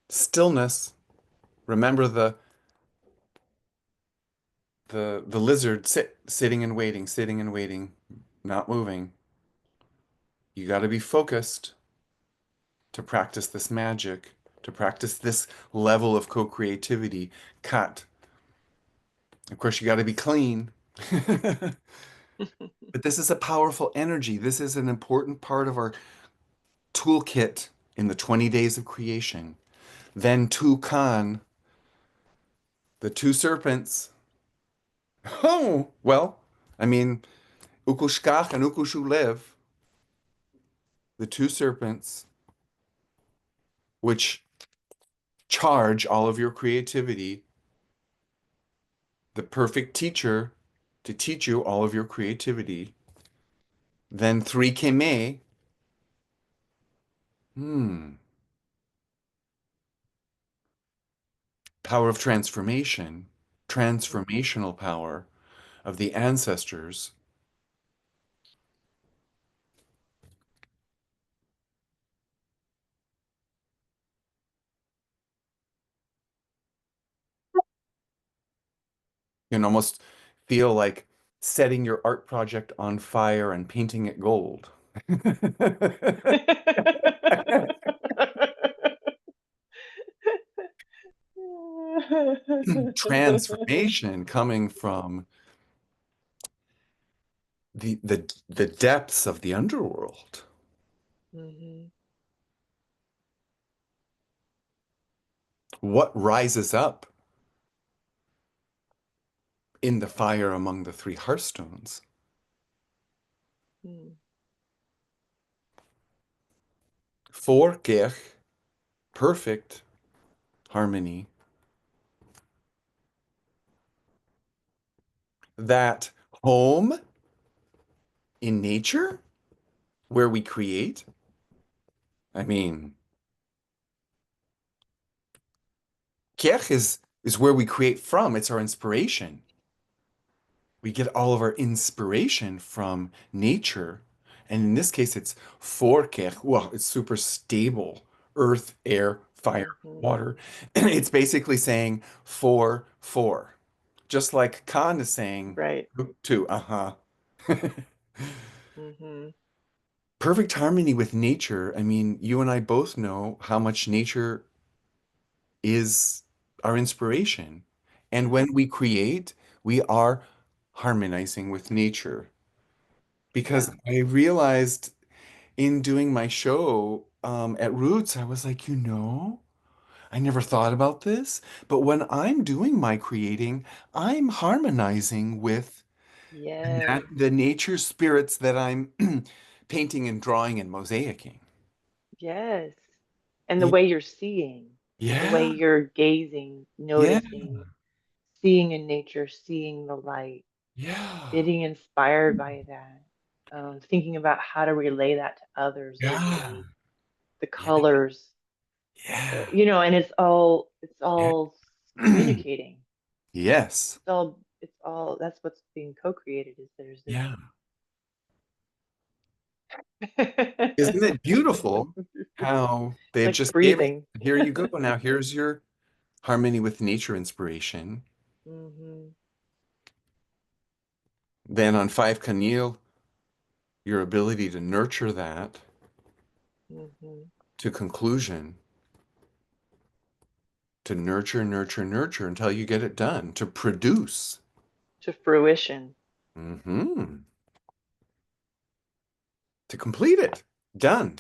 Speaker 1: stillness. Remember the lizard sitting and waiting, not moving. You got to be focused to practice this magic, to practice this level of co-creativity. Kat. Of course, you got to be clean. But this is a powerful energy. This is an important part of our toolkit in the 20 days of creation. Then Tukan, the two serpents. Oh, well, I mean, Ukushkach and Ukushu live, the two serpents, which charge all of your creativity, the perfect teacher to teach you all of your creativity. Then three Keme, hmm, power of transformation, transformational power of the ancestors. You can almost feel like setting your art project on fire and painting it gold. Transformation coming from the depths of the underworld.
Speaker 2: Mhm.
Speaker 1: What rises up in the fire among the three hearthstones?
Speaker 2: Mm.
Speaker 1: Voorkeur, perfect harmony. That home in nature where we create, I mean, Kech is where we create from. It's our inspiration. We get all of our inspiration from nature. And in this case, it's Voorkech. Well, it's super stable. Earth, air, fire,
Speaker 2: Mm-hmm.
Speaker 1: water. It's basically saying four. Just like Khan is saying
Speaker 2: Right.
Speaker 1: two. Uh-huh.
Speaker 2: Mm-hmm.
Speaker 1: Perfect harmony with nature. I mean, you and I both know how much nature is our inspiration. And when we create, we are harmonizing with nature. Because
Speaker 2: Yeah.
Speaker 1: I realized in doing my show at Roots, I was like, I never thought about this. But when I'm doing my creating, I'm harmonizing with
Speaker 2: Yes.
Speaker 1: the nature spirits that I'm painting and drawing and mosaicing.
Speaker 2: Yes. And the
Speaker 1: Y-
Speaker 2: way you're seeing, the way
Speaker 1: Yeah,
Speaker 2: you're gazing,
Speaker 1: yeah,
Speaker 2: noticing, seeing in nature, seeing the light,
Speaker 1: yeah,
Speaker 2: getting inspired by that, thinking about how to relay that to others,
Speaker 1: yeah,
Speaker 2: the
Speaker 1: yeah,
Speaker 2: colors,
Speaker 1: yeah,
Speaker 2: and
Speaker 1: yeah.
Speaker 2: it's all communicating.
Speaker 1: Yes,
Speaker 2: It's all that's what's being co-created is there's this
Speaker 1: yeah. Isn't it beautiful how they
Speaker 2: like
Speaker 1: just gave us,
Speaker 2: breathing.
Speaker 1: here you go. Now here's your harmony with nature inspiration.
Speaker 2: Hmm.
Speaker 1: Then on five Canil, your ability to nurture that
Speaker 2: Hmm.
Speaker 1: to conclusion, to nurture until you get it done, to produce.
Speaker 2: To fruition.
Speaker 1: Hmm. To complete it. Done.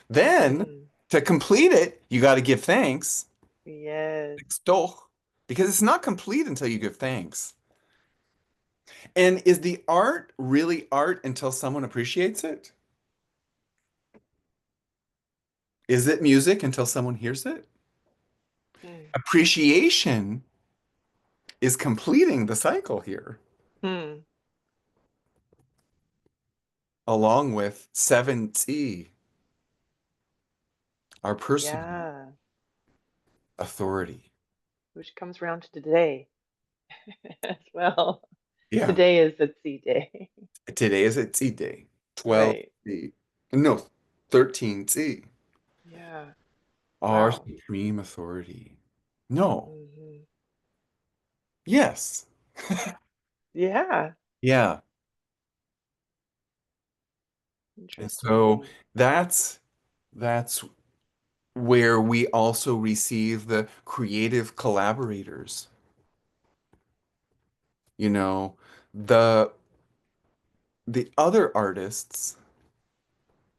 Speaker 1: Then
Speaker 2: Hmm.
Speaker 1: to complete it, you got to give thanks.
Speaker 2: Yes.
Speaker 1: Doch. Because it's not complete until you give thanks. And is the art really art until someone appreciates it? Is it music until someone hears it?
Speaker 2: Hmm.
Speaker 1: Appreciation is completing the cycle here,
Speaker 2: Hmm.
Speaker 1: along with 7T, our personal
Speaker 2: Yeah.
Speaker 1: authority.
Speaker 2: Which comes around to today as well.
Speaker 1: Yeah.
Speaker 2: Today is the C day.
Speaker 1: Today is a T day.
Speaker 2: Right.
Speaker 1: 12T. No, 13T.
Speaker 2: Yeah.
Speaker 1: Our
Speaker 2: Wow.
Speaker 1: supreme authority. No.
Speaker 2: Hmm.
Speaker 1: Yes.
Speaker 2: Yeah.
Speaker 1: Yeah. And so
Speaker 2: Interesting.
Speaker 1: that's where we also receive the creative collaborators. You know, the the other artists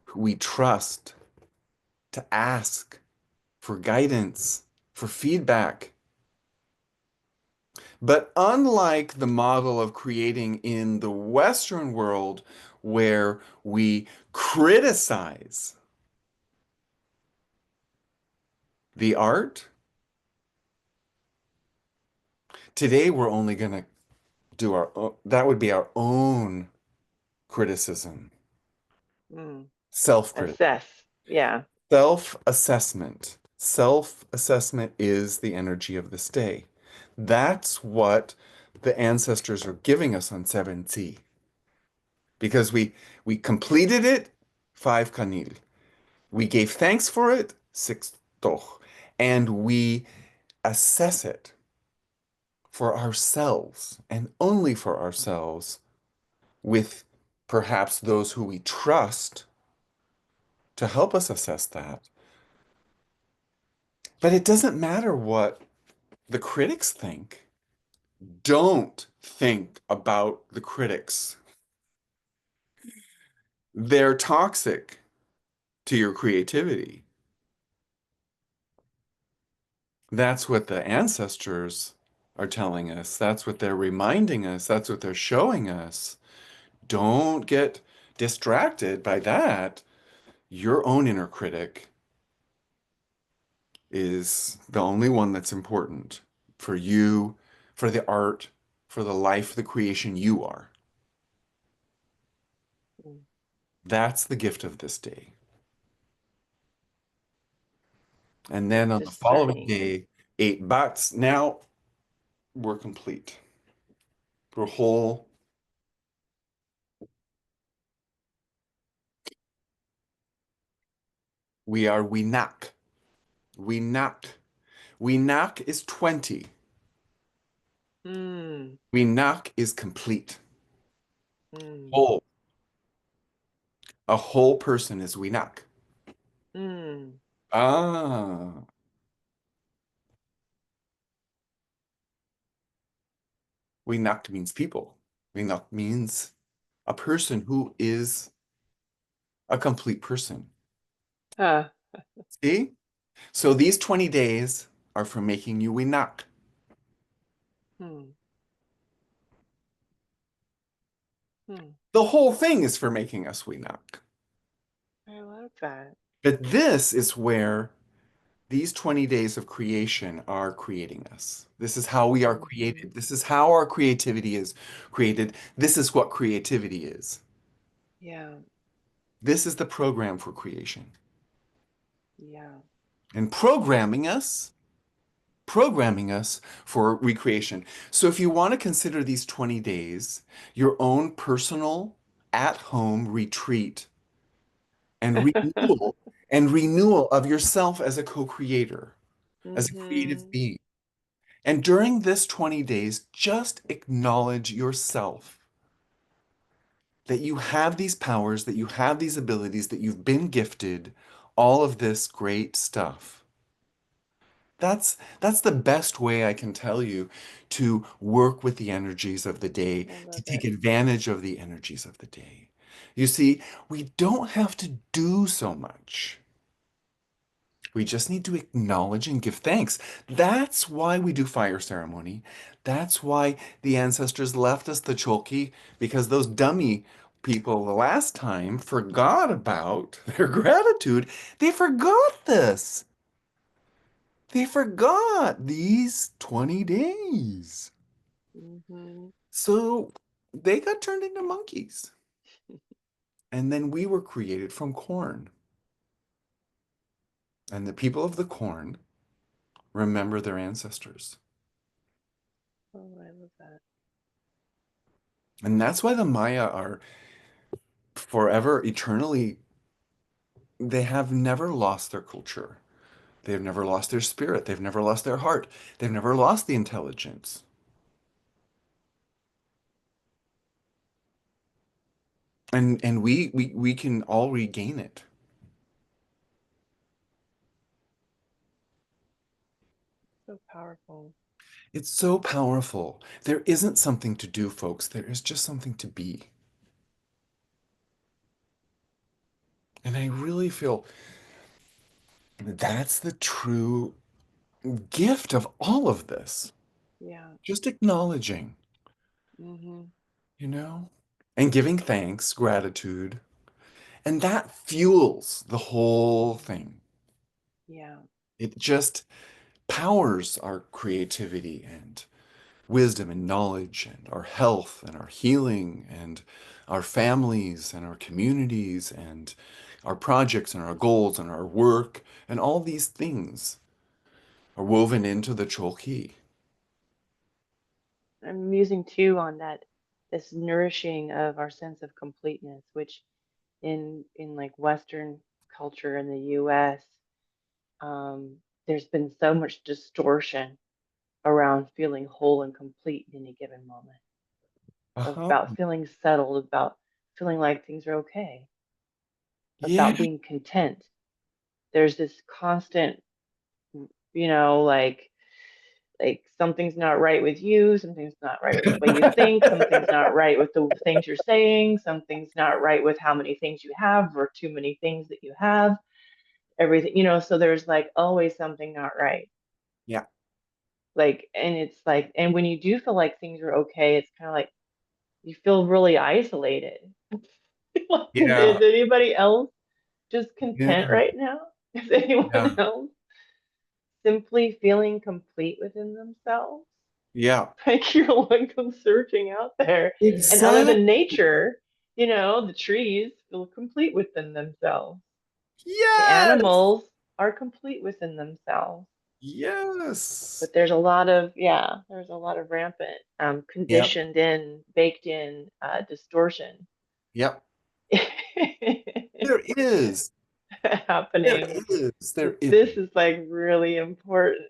Speaker 1: who we trust to ask for guidance, for feedback. But unlike the model of creating in the Western world where we criticize the art, today we're only going to do our own, that would be our own criticism,
Speaker 2: Mm.
Speaker 1: self-criticism,
Speaker 2: Assess. Yeah.
Speaker 1: self-assessment. Self-assessment is the energy of this day. That's what the ancestors are giving us on 7C because we completed it, 5 Kanil. We gave thanks for it, 6 Toch. And we assess it for ourselves and only for ourselves with perhaps those who we trust to help us assess that. But it doesn't matter what the critics think. Don't think about the critics. They're toxic to your creativity. That's what the ancestors are telling us. That's what they're reminding us. That's what they're showing us. Don't get distracted by that. Your own inner critic. is the only one that's important for you, for the art, for the life, the creation you are.
Speaker 2: Mm.
Speaker 1: That's the gift of this day. And then on the following
Speaker 2: Discerning.
Speaker 1: day, 8 Batz. Now we're complete. We're whole. We are Winak. Winak. Winak is 20.
Speaker 2: Mm.
Speaker 1: Winak is complete.
Speaker 2: Mm.
Speaker 1: Whole. A whole person is Winak.
Speaker 2: Mm.
Speaker 1: Ah. Winak means people. Winak means a person who is a complete person.
Speaker 2: Huh.
Speaker 1: See? So these 20 days are for making you Winak.
Speaker 2: Hmm. Hmm.
Speaker 1: The whole thing is for making us Winak.
Speaker 2: I love that.
Speaker 1: But this is where these 20 days of creation are creating us. This is how we are
Speaker 2: Hmm.
Speaker 1: created. This is how our creativity is created. This is what creativity is.
Speaker 2: Yeah.
Speaker 1: This is the program for creation.
Speaker 2: Yeah.
Speaker 1: And programming us for recreation. So if you want to consider these 20 days your own personal at-home retreat and renewal of yourself as a co-creator, as a creative
Speaker 2: Hmm.
Speaker 1: being. And during this 20 days, just acknowledge yourself that you have these powers, that you have these abilities, that you've been gifted all of this great stuff. That's the best way I can tell you to work with the energies of the day,
Speaker 2: I
Speaker 1: to
Speaker 2: love
Speaker 1: take
Speaker 2: it.
Speaker 1: advantage of the energies of the day. You see, we don't have to do so much. We just need to acknowledge and give thanks. That's why we do fire ceremony. That's why the ancestors left us the chalky, because those dummy people the last time forgot about their gratitude. They forgot this. They forgot these 20 days.
Speaker 2: Hmm.
Speaker 1: So they got turned into monkeys. And then we were created from corn. And the people of the corn remember their ancestors.
Speaker 2: Oh, I love that.
Speaker 1: And that's why the Maya are forever, eternally, they have never lost their culture. They've never lost their spirit. They've never lost their heart. They've never lost the intelligence. And we can all regain it.
Speaker 2: So powerful.
Speaker 1: It's so powerful. There isn't something to do, folks. There is just something to be. And I really feel that's the true gift of all of this.
Speaker 2: Yeah.
Speaker 1: Just acknowledging,
Speaker 2: Hmm.
Speaker 1: you know, and giving thanks, gratitude. And that fuels the whole thing.
Speaker 2: Yeah.
Speaker 1: It just powers our creativity and wisdom and knowledge and our health and our healing and our families and our communities and our projects and our goals and our work and all these things are woven into the Cholki.
Speaker 2: I'm musing too on that, this nourishing of our sense of completeness, which in like Western culture in the U.S., there's been so much distortion around feeling whole and complete in any given moment,
Speaker 1: Uh-huh.
Speaker 2: about feeling settled, about feeling like things are okay,
Speaker 1: Yeah.
Speaker 2: about being content. There's this constant, like something's not right with you, something's not right with the way you think, something's not right with the things you're saying, something's not right with how many things you have or too many things that you have, everything, so there's like always something not right.
Speaker 1: Yeah.
Speaker 2: Like, and it's like, and when you do feel like things are okay, it's kind of like you feel really isolated. Like,
Speaker 1: Yeah.
Speaker 2: is anybody else just content
Speaker 1: Yeah.
Speaker 2: right now? Is anyone
Speaker 1: Yeah.
Speaker 2: else simply feeling complete within themselves.
Speaker 1: Yeah.
Speaker 2: Like you're like I'm searching out there. And other
Speaker 1: Exactly.
Speaker 2: than nature, the trees feel complete within themselves. The
Speaker 1: Yes.
Speaker 2: animals are complete within themselves.
Speaker 1: Yes.
Speaker 2: But there's a lot of rampant,
Speaker 1: Yep.
Speaker 2: conditioned in, baked in distortion
Speaker 1: Yep. There is. There
Speaker 2: happening.
Speaker 1: is.
Speaker 2: But
Speaker 1: There is.
Speaker 2: this is like really important,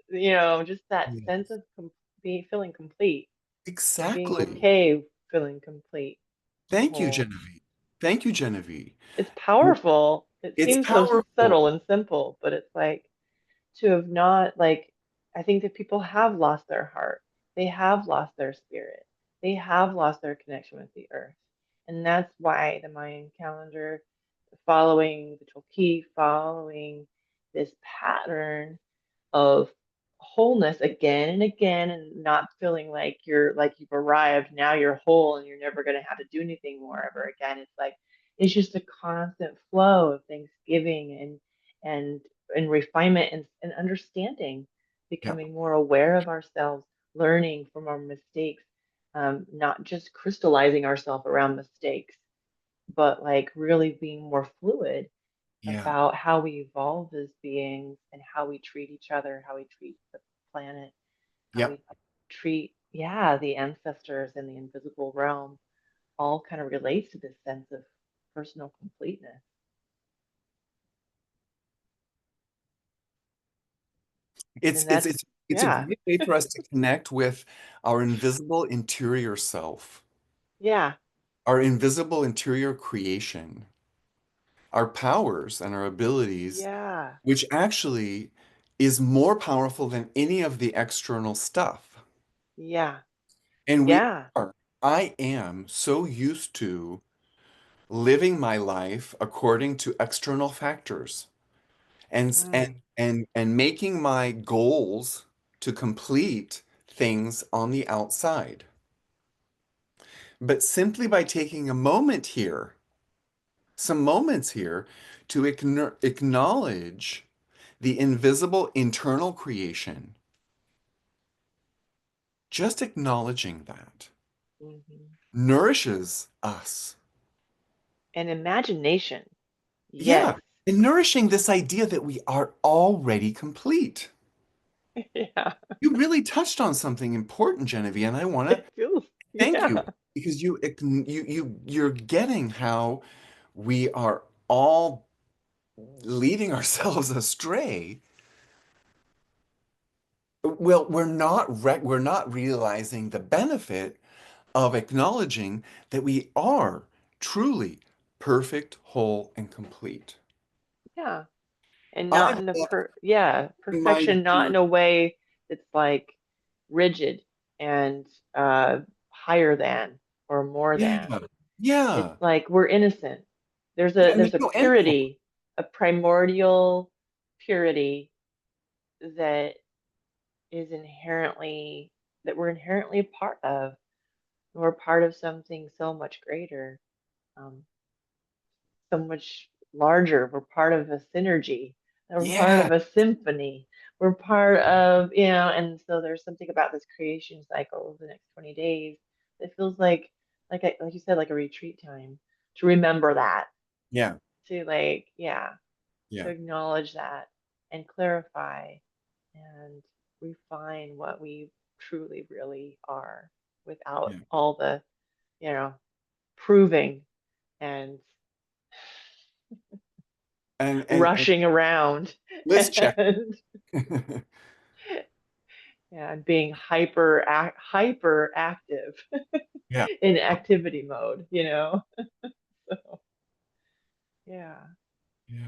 Speaker 2: just that sense
Speaker 1: Yes.
Speaker 2: of being feeling complete and being
Speaker 1: Exactly.
Speaker 2: okay feeling complete and
Speaker 1: Thank you,
Speaker 2: whole.
Speaker 1: Genevieve. Thank you, Genevieve.
Speaker 2: It's powerful. It
Speaker 1: It's
Speaker 2: seems so
Speaker 1: powerful.
Speaker 2: subtle and simple, but it's like to have not like I think that people have lost their heart. They have lost their spirit. They have lost their connection with the earth. And that's why the Mayan calendar, following the Tolkien, following this pattern of wholeness again and again and not feeling like you've arrived, now you're whole and you're never going to have to do anything more ever again. It's like it's just a constant flow of thanksgiving and and refinement and understanding,
Speaker 1: Yeah.
Speaker 2: becoming more aware of ourselves, learning from our mistakes, not just crystallizing ourselves around mistakes, but like really being more fluid
Speaker 1: Yeah.
Speaker 2: about how we evolve as beings and how we treat each other, how we treat the planet, how
Speaker 1: Yep.
Speaker 2: we treat, yeah, the ancestors in the invisible realm, all kind of relates to this sense of personal completeness.
Speaker 1: It's
Speaker 2: And
Speaker 1: it's
Speaker 2: that's,
Speaker 1: it's it's a
Speaker 2: yeah,
Speaker 1: great way for us to connect with our invisible interior self,
Speaker 2: yeah,
Speaker 1: our invisible interior creation, our powers and our abilities,
Speaker 2: yeah,
Speaker 1: which actually is more powerful than any of the external stuff.
Speaker 2: yeah,
Speaker 1: And we
Speaker 2: yeah.
Speaker 1: are. I am so used to living my life according to external factors
Speaker 2: Mm,
Speaker 1: and making my goals to complete things on the outside. But simply by taking a moment here, some moments here to acknowledge the invisible internal creation, just acknowledging that
Speaker 2: hmm.
Speaker 1: nourishes us.
Speaker 2: And imagination,
Speaker 1: Yeah,
Speaker 2: yes.
Speaker 1: and nourishing this idea that we are already complete.
Speaker 2: Yeah,
Speaker 1: You really touched on something important, Genevieve, and I want to
Speaker 2: it feels,
Speaker 1: thank
Speaker 2: yeah,
Speaker 1: you because you're getting how we are all leading ourselves astray. Well, we're not realizing the benefit of acknowledging that we are truly perfect, whole, and complete.
Speaker 2: yeah. And not
Speaker 1: I've
Speaker 2: in a
Speaker 1: left my
Speaker 2: perfection, not in
Speaker 1: journey.
Speaker 2: a way that's like rigid and higher than or more than.
Speaker 1: Yeah,
Speaker 2: It's
Speaker 1: yeah,
Speaker 2: like we're innocent.
Speaker 1: yeah, and
Speaker 2: There's
Speaker 1: there's
Speaker 2: a
Speaker 1: no endpoint.
Speaker 2: purity, a primordial purity that is inherently that we're inherently a part of. We're part of something so much greater, um, so much larger. We're part of a synergy. We're part
Speaker 1: Yeah,
Speaker 2: of a symphony. We're part of, and so there's something about this creation cycle of the next 20 days that feels like you said, like a retreat time to remember that,
Speaker 1: yeah,
Speaker 2: to like, yeah, to
Speaker 1: yeah,
Speaker 2: acknowledge that and clarify and refine what we truly really are without
Speaker 1: yeah.
Speaker 2: all the, you know, proving and
Speaker 1: And
Speaker 2: rushing around
Speaker 1: let's check.
Speaker 2: and yeah, being hyper active
Speaker 1: Yeah,
Speaker 2: in activity mode, So yeah,
Speaker 1: yeah.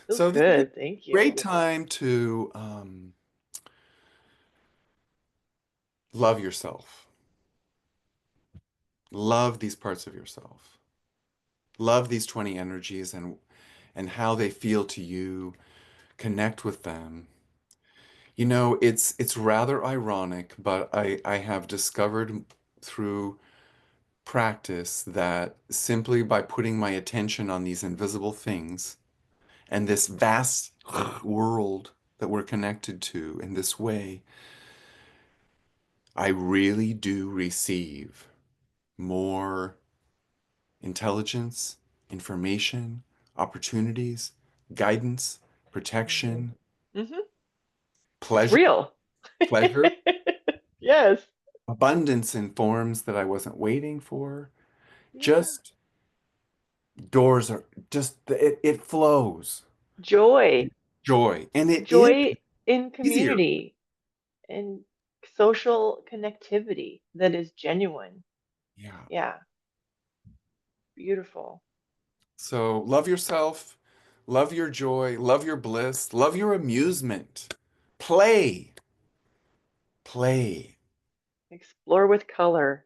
Speaker 2: feels
Speaker 1: So this is a
Speaker 2: good. Thank
Speaker 1: great
Speaker 2: you.
Speaker 1: time to love yourself. Love these parts of yourself. Love these 20 energies and how they feel to you. Connect with them. It's rather ironic, but I have discovered through practice that simply by putting my attention on these invisible things and this vast world that we're connected to in this way, I really do receive more intelligence, information, opportunities, guidance,
Speaker 2: Hmm.
Speaker 1: protection,
Speaker 2: Hmm. It's
Speaker 1: pleasure,
Speaker 2: real.
Speaker 1: pleasure,
Speaker 2: Yes.
Speaker 1: abundance in forms that I wasn't waiting for.
Speaker 2: Yeah.
Speaker 1: Just doors are just it flows.
Speaker 2: Joy.
Speaker 1: Joy. And it is
Speaker 2: Joy in
Speaker 1: easier.
Speaker 2: community and social connectivity that is genuine.
Speaker 1: Yeah.
Speaker 2: Yeah. Beautiful.
Speaker 1: So love yourself, love your joy, love your bliss, love your amusement. Play. Play.
Speaker 2: Explore with color.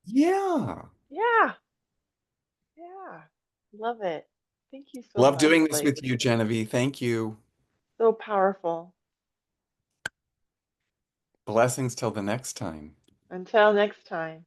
Speaker 1: Yeah.
Speaker 2: Yeah. Yeah. Love it. Thank you so
Speaker 1: Love
Speaker 2: much,
Speaker 1: doing this
Speaker 2: Blake.
Speaker 1: with you, Genevieve. Thank you.
Speaker 2: So powerful.
Speaker 1: Blessings till the next time.
Speaker 2: Until next time.